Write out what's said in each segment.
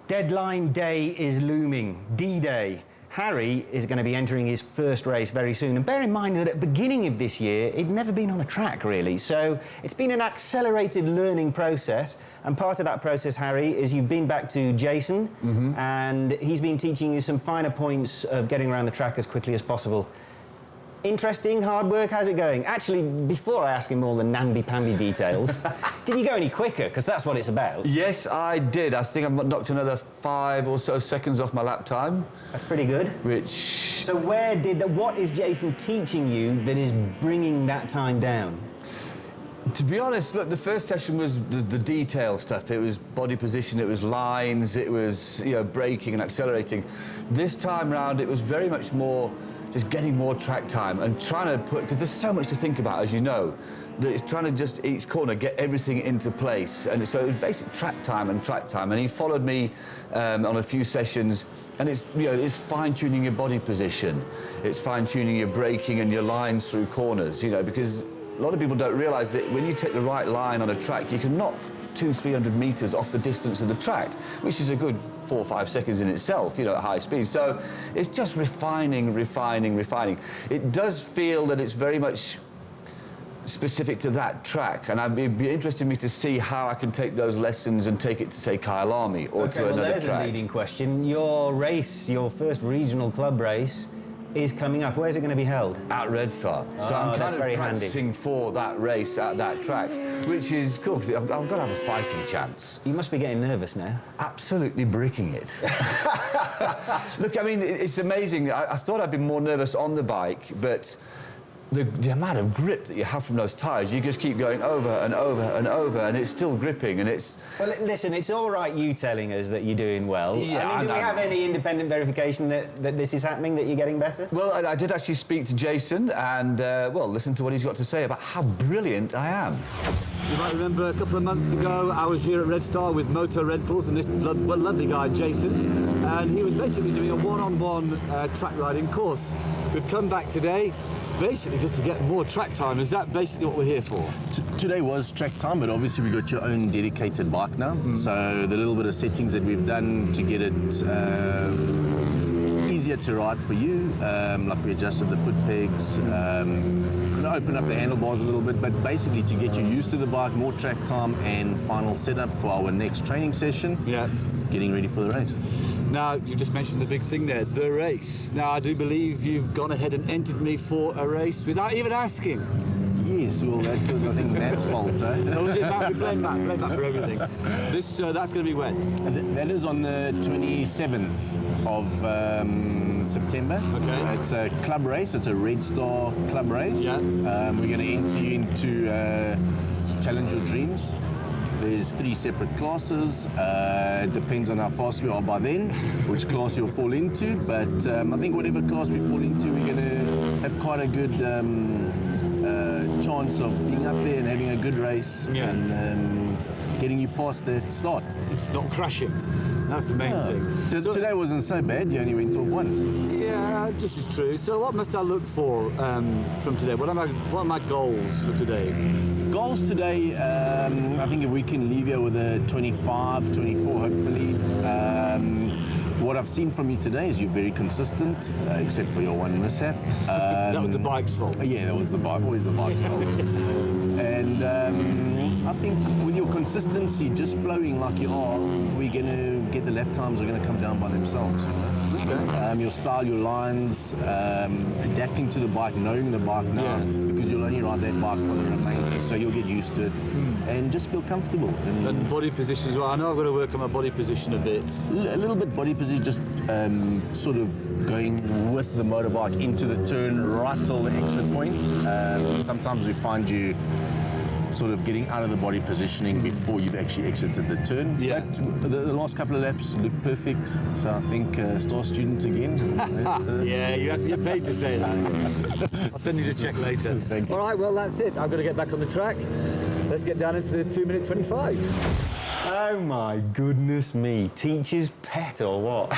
Deadline day is looming, D-Day. Harry is going to be entering his first race very soon. And bear in mind that at the beginning of this year, he'd never been on a track, really. So it's been an accelerated learning process. And part of that process, Harry, is you've been back to Jason, and he's been teaching you some finer points of getting around the track as quickly as possible. Interesting, hard work, how's it going? Actually, before I ask him all the namby-pamby details, did you go any quicker? Because that's what it's about. Yes, I did. I think I've knocked another 5 or so seconds off my lap time. That's pretty good. Which... So what is Jason teaching you that is bringing that time down? To be honest, look, the first session was the detail stuff. It was body position, it was lines, it was, you know, braking and accelerating. This time round, it was very much more just getting more track time and trying to put, because there's so much to think about, as you know, that it's trying to just each corner get everything into place. And so it was basic track time. And he followed me on a few sessions, and it's, you know, it's fine-tuning your body position. It's fine-tuning your braking and your lines through corners, you know, because a lot of people don't realise that when you take the right line on a track, you can knock 200-300 metres off the distance of the track, which is a good 4 or 5 seconds in itself, you know, at high speed. So it's just refining. It does feel that it's very much specific to that track, and it'd be interesting me to see how I can take those lessons and take it to, say, Kyalami or to another there's track. A leading question. Your race, your first regional club race, is coming up. Where's it going to be held? At Red Star. So I'm kind of practicing for that race at that track, which is cool, because I've got to have a fighting chance. You must be getting nervous now. Absolutely bricking it. Look, I mean, it's amazing. I thought I'd be more nervous on the bike, but the amount of grip that you have from those tyres, you just keep going over and over and over, and it's still gripping, and it's... Well, listen, it's all right you telling us that you're doing well. Yeah, I mean, do we have any independent verification that this is happening, that you're getting better? Well, I did actually speak to Jason and, well, listen to what he's got to say about how brilliant I am. You might remember a couple of months ago, I was here at Red Star with Moto-Rentals and this lovely guy, Jason, and he was basically doing a one-on-one track riding course. We've come back today, basically just to get more track time. Is that basically what we're here for? Today was track time, but obviously we've got your own dedicated bike now. So the little bit of settings that we've done to get it easier to ride for you, like we adjusted the foot pegs, open up the handlebars a little bit, but basically to get you used to the bike, more track time, and final setup for our next training session. Yeah. Getting ready for the race. Now, you just mentioned the big thing there, the race. Now, I do believe you've gone ahead and entered me for a race without even asking. Yes, well, that was, I think, Matt's fault, eh? No, was it Matt? We blame Matt for everything. That's going to be when? That is on the 27th of September. Okay. It's a club race. It's a Red Star club race. Yeah. We're going to enter you into Challenge Your Dreams. There's 3 separate classes. It depends on how fast we are by then, which class you'll fall into. But I think whatever class we fall into, we're going to have quite a good chance of being up there and having a good race and getting you past that start. It's not crashing. That's the main thing. So today wasn't so bad. You only went off once. Yeah, this is true. So what must I look for from today? What are my goals for today? Goals today, I think if we can leave here with a 25, 24, hopefully. What I've seen from you today is you're very consistent, except for your one mishap. That was the bike's fault. Yeah, that was the bike, always the bike's fault. And I think with your consistency, just flowing like you are, we're going to get the lap times are going to come down by themselves. Okay. Your style, your lines, adapting to the bike, knowing the bike now, because you'll only ride that bike for the remainder, so you'll get used to it and just feel comfortable. And body position as well. I know I've got to work on my body position a bit. A little bit body position, just sort of going with the motorbike into the turn right till the exit point. Sometimes we find you sort of getting out of the body positioning before you've actually exited the turn. Yeah. But the last couple of laps looked perfect, so I think star student again. Yeah, you're paid to say that. I'll send you the check later. Thank you. All right, well, that's it. I've got to get back on the track. Let's get down into the 2:25. Oh my goodness me, teacher's pet or what?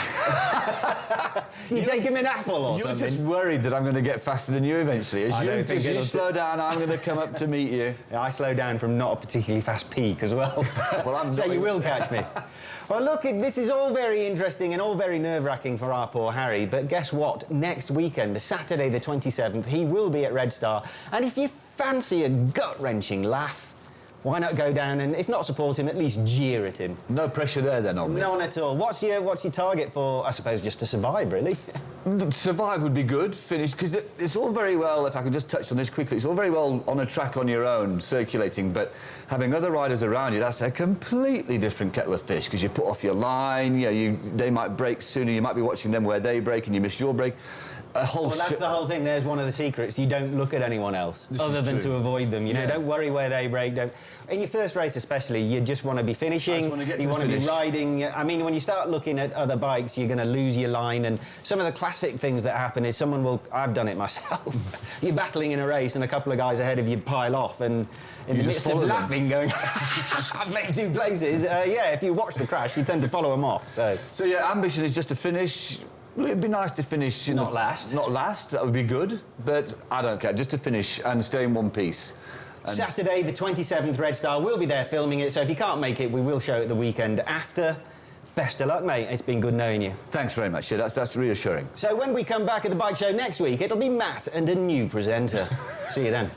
You take him an apple or You're something? just worried that I'm going to get faster than you eventually. I don't think As you it'll slow down, I'm going to come up to meet you. I slow down from not a particularly fast peak as well. Well, I'm so not you will catch me. Well, look, this is all very interesting and all very nerve-wracking for our poor Harry, but guess what? Next weekend, Saturday the 27th, he will be at Red Star, and if you fancy a gut-wrenching laugh, why not go down and, if not support him, at least jeer at him? No pressure there then on me. None at all. What's your target for, I suppose, just to survive, really? Survive would be good, finish, because it's all very well, if I can just touch on this quickly, it's all very well on a track on your own, circulating, but having other riders around you, that's a completely different kettle of fish, because you put off your line, they might break sooner, you might be watching them where they break and you miss your break. Well, that's the whole thing. There's one of the secrets. You don't look at anyone else other than to avoid them. You know, don't worry where they break. In your first race especially, you just want to be finishing. You want to be riding. I mean, when you start looking at other bikes, you're going to lose your line. And some of the classic things that happen is someone will... I've done it myself. You're battling in a race and a couple of guys ahead of you pile off and in the midst of laughing, going, I've made 2 places. If you watch the crash, you tend to follow them off. So yeah, ambition is just to finish... Well, it'd be nice to finish... Not last. Not last, that would be good, but I don't care, just to finish and stay in one piece. And Saturday, the 27th, Red Star, we'll be there filming it, so if you can't make it, we will show it the weekend after. Best of luck, mate. It's been good knowing you. Thanks very much, yeah, that's reassuring. So when we come back at the bike show next week, it'll be Matt and a new presenter. See you then.